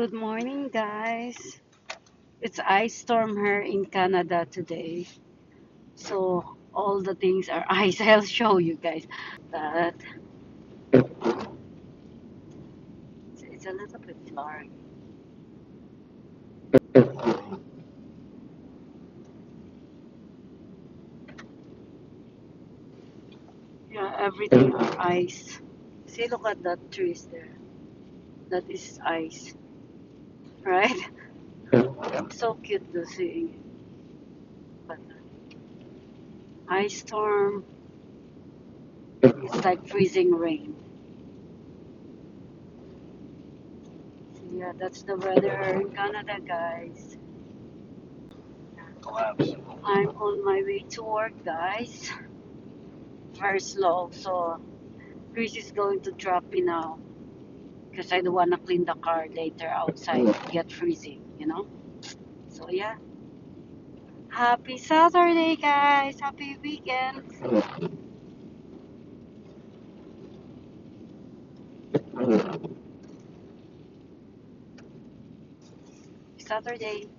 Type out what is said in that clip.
Good morning, guys. It's ice storm here in Canada today. So all the things are ice. I'll show you guys that it's a little bit blurry. Yeah, everything are ice. See, look at that trees there. That is ice, right? So cute to see. But ice storm, it's like freezing rain. So yeah, that's the weather here in Canada, guys. I'm on my way to work, guys. Very slow, so Chris is going to drop me now because I don't want to clean the car later outside, get freezing. So yeah, happy Saturday, guys. Happy weekend. Saturday.